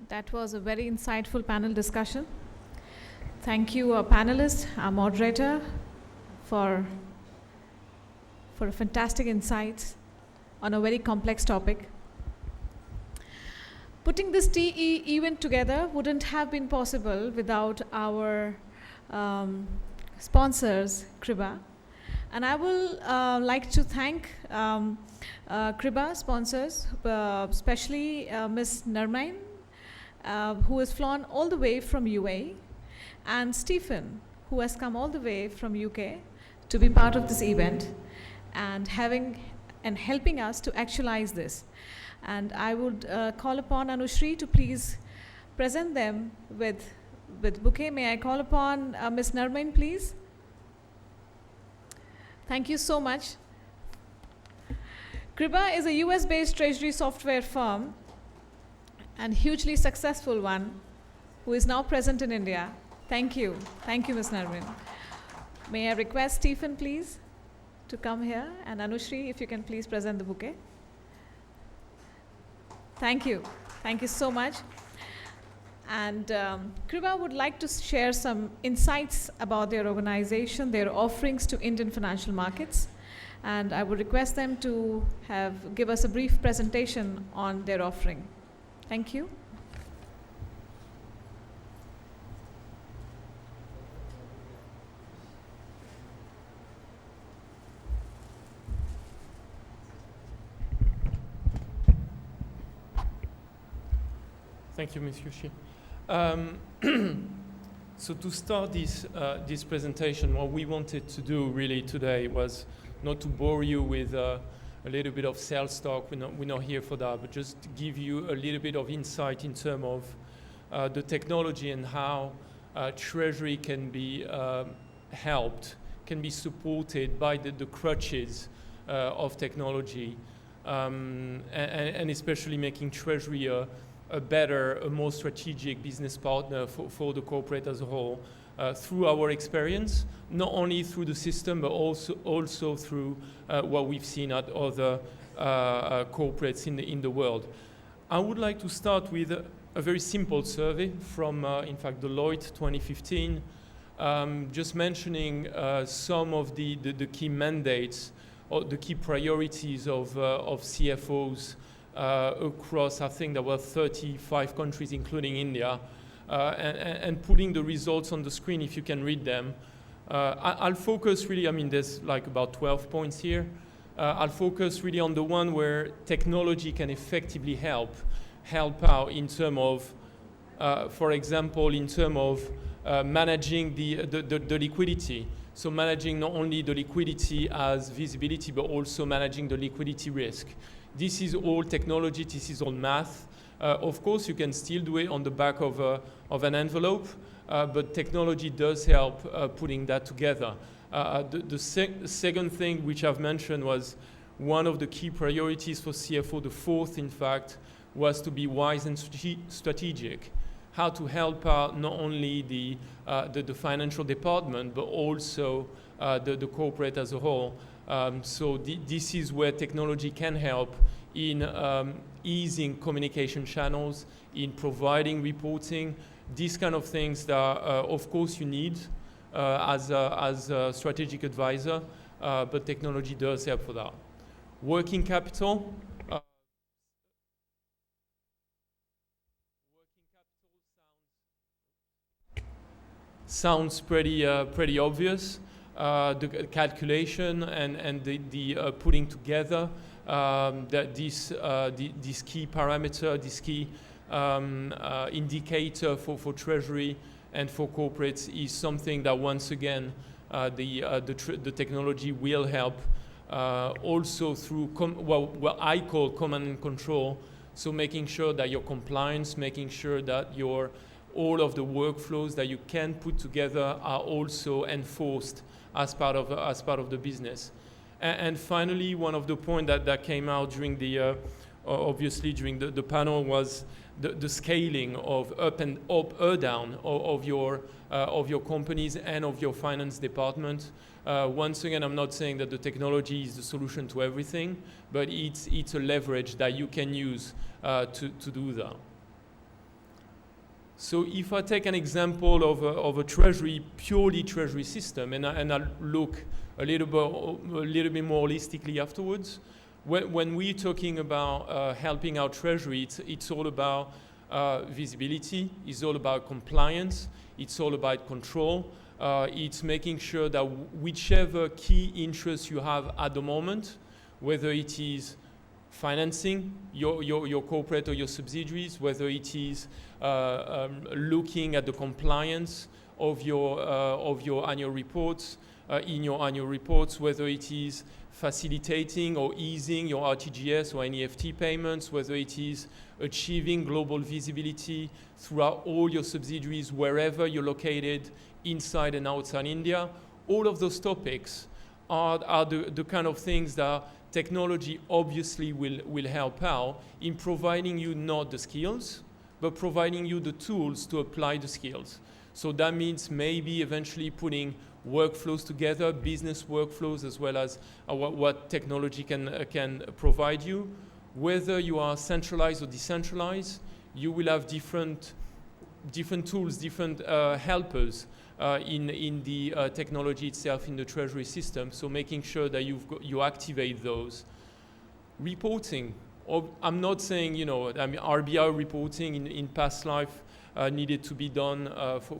That was a very insightful panel discussion. Thank you, our panelists, our moderator, for fantastic insights on a very complex topic. Putting this TE event together wouldn't have been possible without our sponsors, Kyriba. And I will like to thank Kyriba sponsors, especially Ms. Narmain, who has flown all the way from UAE, and Stephen, who has come all the way from UK to be part of this event and helping us to actualize this. And I would call upon Anushri to please present them with bouquet. May I call upon Ms. Narmain, please? Thank you so much. Kyriba is a US-based treasury software firm and hugely successful one who is now present in India. Thank you. Thank you, Ms. Narmain. May I request Stephen, please, to come here, and Anushri, if you can please present the bouquet. Thank you. Thank you so much. And Kyriba would like to share some insights about their organization, their offerings to Indian financial markets. And I would request them to give us a brief presentation on their offering. Thank you. Thank you, Ms. Yoshi. So to start this presentation, what we wanted to do really today was not to bore you with a little bit of sales talk. We're not here for that, but just to give you a little bit of insight in terms of the technology and how Treasury can be helped, can be supported by the crutches of technology, and especially making Treasury a better, a more strategic business partner for the corporate as a whole, through our experience, not only through the system, but also through what we've seen at other corporates in the world. I would like to start with a very simple survey from, in fact, Deloitte 2015, just mentioning some of the key mandates or the key priorities of CFOs across, I think there were 35 countries, including India, and putting the results on the screen if you can read them. I'll focus really, there's like about 12 points here. I'll focus really on the one where technology can effectively help out in terms of, for example, in terms of managing the liquidity. So managing not only the liquidity as visibility, but also managing the liquidity risk. This is all technology, this is all math. Of course, you can still do it on the back of an envelope, but technology does help putting that together. The second thing which I've mentioned was one of the key priorities for CFO. The fourth, in fact, was to be wise and strategic. How to help out not only the financial department, but also the corporate as a whole. So this is where technology can help in easing communication channels, in providing reporting, these kind of things that, of course, you need as a strategic advisor, but technology does help for that. Working capital. Sounds pretty obvious. The calculation and the putting together this key parameter, this key indicator for Treasury and for corporates is something that once again the technology will help also through what I call command and control. So making sure that your compliance, making sure that all of the workflows that you can put together are also enforced as part of the business. And finally, one of the points that came out during the obviously during the panel was the scaling of up or down of your companies and of your finance department. Once again, I'm not saying that the technology is the solution to everything, but it's a leverage that you can use to do that. So if I take an example of a treasury, purely treasury system, and I'll look a little bit more holistically afterwards, when we're talking about helping our treasury, it's all about visibility, it's all about compliance, it's all about control. It's making sure that whichever key interest you have at the moment, whether it is financing your corporate or your subsidiaries, whether it is looking at the compliance of your annual reports, in your annual reports, whether it is facilitating or easing your RTGS or NEFT payments, whether it is achieving global visibility throughout all your subsidiaries wherever you're located, inside and outside India. All of those topics are the kind of things that technology obviously will help out in providing you not the skills, but providing you the tools to apply the skills. So that means maybe eventually putting workflows together, business workflows, as well as what technology can provide you. Whether you are centralized or decentralized, you will have different tools, different helpers in the technology itself, in the treasury system. So making sure that you activate those. Reporting. I'm not saying, RBI reporting in past life needed to be done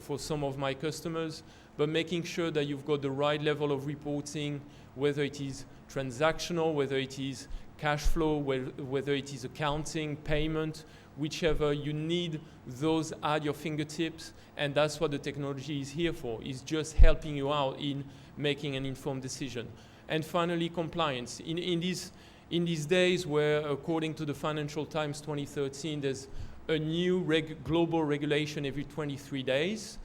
for some of my customers, but making sure that you've got the right level of reporting, whether it is transactional, whether it is cash flow, whether it is accounting, payment, whichever, you need those at your fingertips, and that's what the technology is here for, is just helping you out in making an informed decision. And finally, compliance. In these days where, according to the Financial Times 2013, there's a new global regulation every 23 days.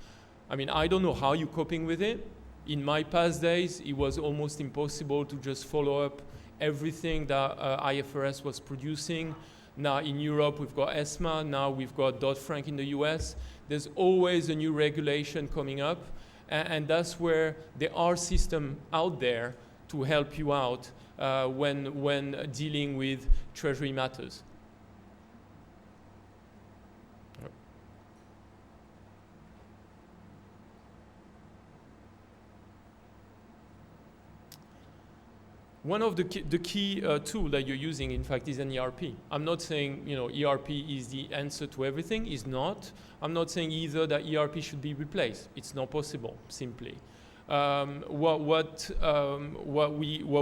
I mean, I don't know how you're coping with it. In my past days, it was almost impossible to just follow up everything that IFRS was producing. Now in Europe, we've got ESMA. Now we've got Dodd-Frank in the US. There's always a new regulation coming up. And that's where there are systems out there to help you out when dealing with treasury matters. One of the key tool that you're using, in fact, is an ERP. I'm not saying ERP is the answer to everything. It's not. I'm not saying either that ERP should be replaced. It's not possible, simply. What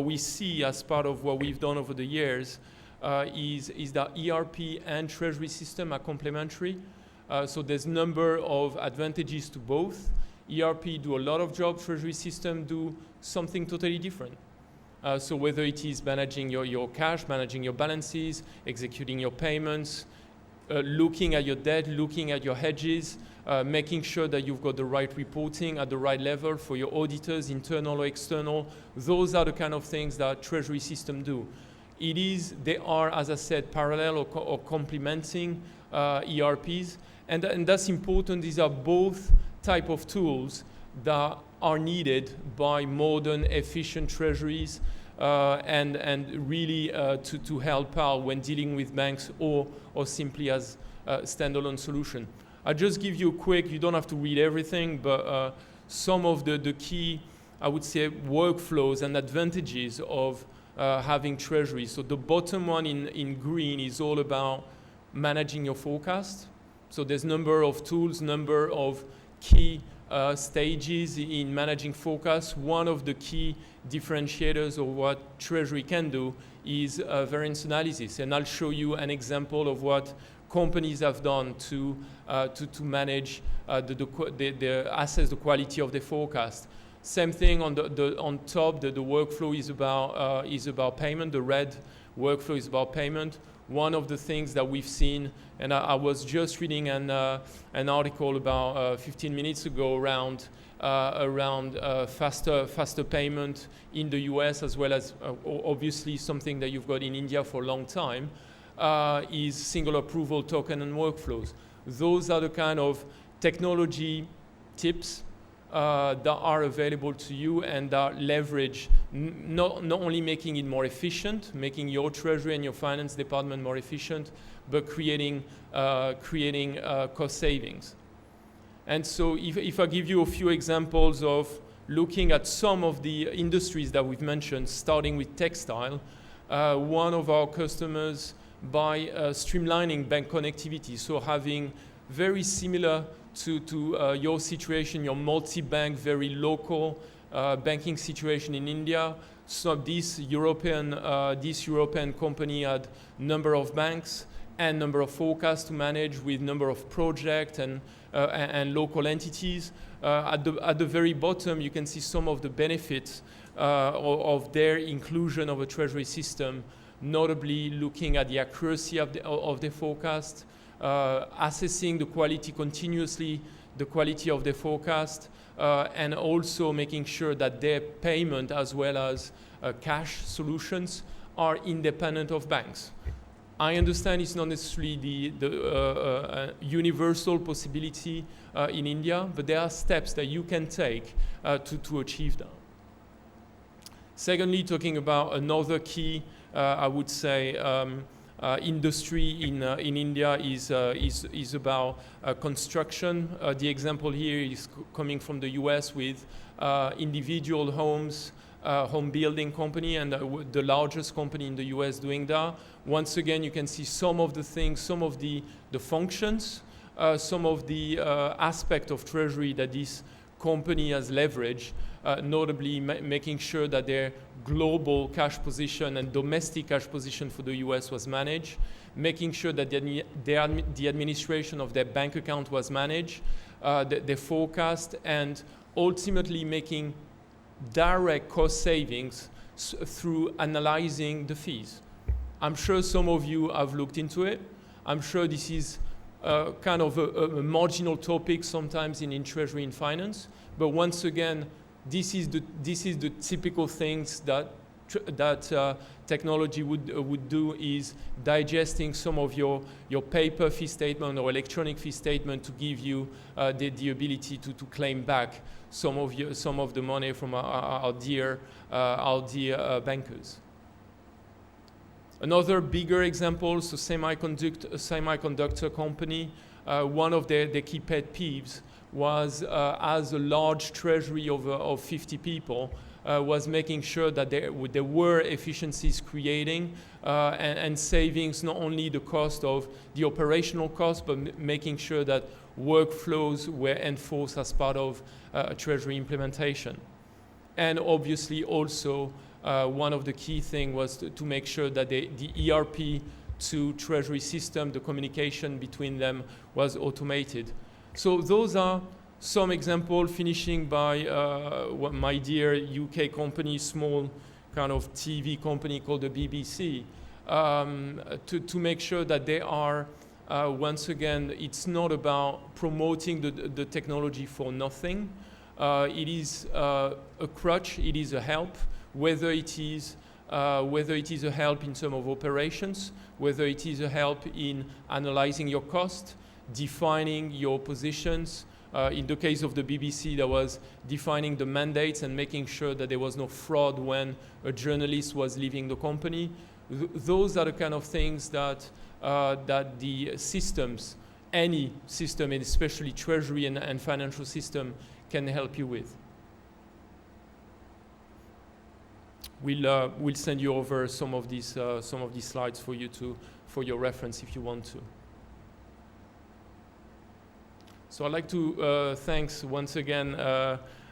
we see as part of what we've done over the years is that ERP and treasury system are complementary. So there's a number of advantages to both. ERP do a lot of jobs. Treasury system do something totally different. So whether it is managing your cash, managing your balances, executing your payments, looking at your debt, looking at your hedges, making sure that you've got the right reporting at the right level for your auditors, internal or external, those are the kind of things that treasury system do. They are, as I said, parallel or complementing ERPs, and that's important. These are both type of tools that are needed by modern, efficient treasuries and really to help out when dealing with banks or simply as a standalone solution. I'll just give you a quick, you don't have to read everything, but some of the key, I would say, workflows and advantages of having treasury. So the bottom one in green is all about managing your forecast. So there's number of tools, number of key stages in managing forecasts. One of the key differentiators of what Treasury can do is variance analysis, and I'll show you an example of what companies have done to manage the assess the quality of the forecast. Same thing on top. The workflow is about payment. The red workflow is about payment. One of the things that we've seen, and I was just reading an article about 15 minutes ago around faster payment in the US, as well as obviously something that you've got in India for a long time, is single approval token and workflows. Those are the kind of technology tips that are available to you and that leverage not only making it more efficient, making your treasury and your finance department more efficient, but creating cost savings. And so if I give you a few examples of looking at some of the industries that we've mentioned, starting with textile, one of our customers by streamlining bank connectivity, so having very similar to your situation, your multi-bank, very local banking situation in India. So this European company had number of banks and number of forecasts to manage with number of projects and local entities. At the very bottom, you can see some of the benefits of their inclusion of a treasury system, notably looking at the accuracy of the forecast, assessing the quality continuously, the quality of the forecast, and also making sure that their payment as well as cash solutions are independent of banks. I understand it's not necessarily the universal possibility in India, but there are steps that you can take to achieve that. Secondly, talking about another key, I would say, industry in India is about construction. The example here is coming from the US with individual homes, home building company, and the largest company in the US doing that. Once again, you can see some of the things, some of the functions, some of the aspect of treasury that this company has leveraged, notably making sure that their global cash position and domestic cash position for the US was managed, making sure that the administration of their bank account was managed, their forecast, and ultimately making direct cost savings through analyzing the fees. I'm sure some of you have looked into it. I'm sure this is kind of a marginal topic sometimes in treasury and finance, but once again, this is the typical things that technology would do, is digesting some of your paper fee statement or electronic fee statement to give you the ability to claim back some of the money from our dear bankers. Another bigger example, so semiconductor company, one of their key pet peeves was, as a large treasury of 50 people, was making sure that there were efficiencies creating and savings, not only the cost of the operational cost, but making sure that workflows were enforced as part of treasury implementation. And obviously also, one of the key things was to make sure that the ERP to treasury system, the communication between them was automated. So those are some examples, finishing by my dear UK company, small kind of TV company called the BBC, to make sure that they are, once again, it's not about promoting the technology for nothing. It is a crutch, it is a help, whether it is a help in terms of operations, whether it is a help in analyzing your cost, defining your positions. In the case of the BBC, that was defining the mandates and making sure that there was no fraud when a journalist was leaving the company. Those are the kind of things that the systems, any system, and especially treasury and financial system, can help you with. We'll send you over some of these slides for you for your reference if you want to. So I'd like to thank once again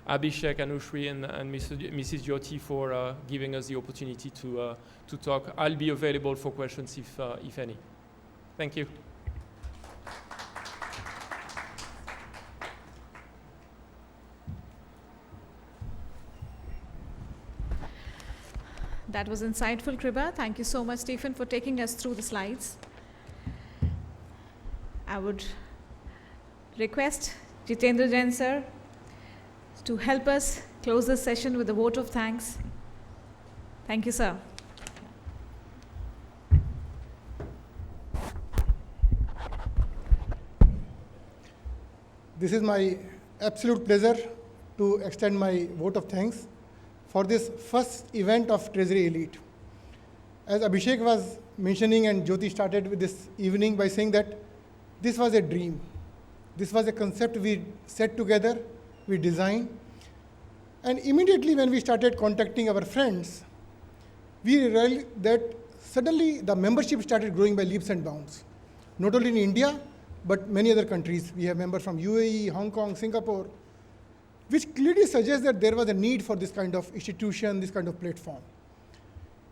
Abhishek, Anushri, and Mrs. Jyoti for giving us the opportunity to talk. I'll be available for questions if any. Thank you. That was insightful, Kyriba. Thank you so much, Stephen, for taking us through the slides. I would request Jitendra Jain sir to help us close this session with a vote of thanks. Thank you, sir. This is my absolute pleasure to extend my vote of thanks for this first event of Treasury Elite. As Abhishek was mentioning, and Jyoti started with this evening by saying that this was a dream. This was a concept we set together, we designed. And immediately when we started contacting our friends, we realized that suddenly the membership started growing by leaps and bounds. Not only in India, but many other countries. We have members from UAE, Hong Kong, Singapore, which clearly suggests that there was a need for this kind of institution, this kind of platform.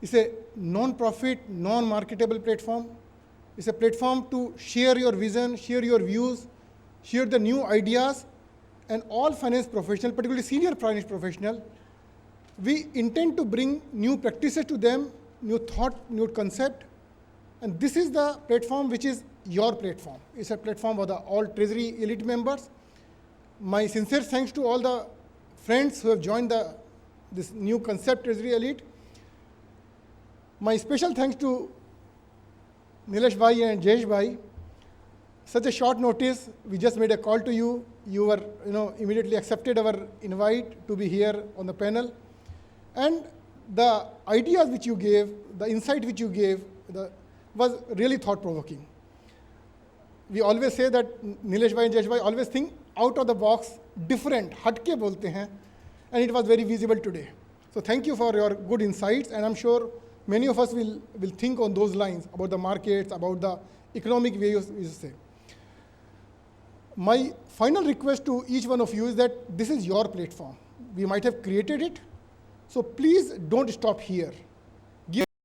It's a non-profit, non-marketable platform. It's a platform to share your vision, share your views, share the new ideas, and all finance professionals, particularly senior finance professionals, we intend to bring new practices to them, new thought, new concept, and this is the platform which is your platform. It's a platform for the all Treasury Elite members. My sincere thanks to all the friends who have joined this new concept, Treasury Elite. My special thanks to Nilesh Bhai and Jayesh Bhai. Such a short notice, we just made a call to you. You were, immediately accepted our invite to be here on the panel. And the ideas which you gave, the insight which you gave, was really thought-provoking. We always say that Nilesh Bhai and Jayesh Bhai always think out of the box, different, hatke bolte hain, and it was very visible today. So thank you for your good insights, and I'm sure many of us will think on those lines about the markets, about the economic way you say. My final request to each one of you is that this is your platform. We might have created it, so please don't stop here.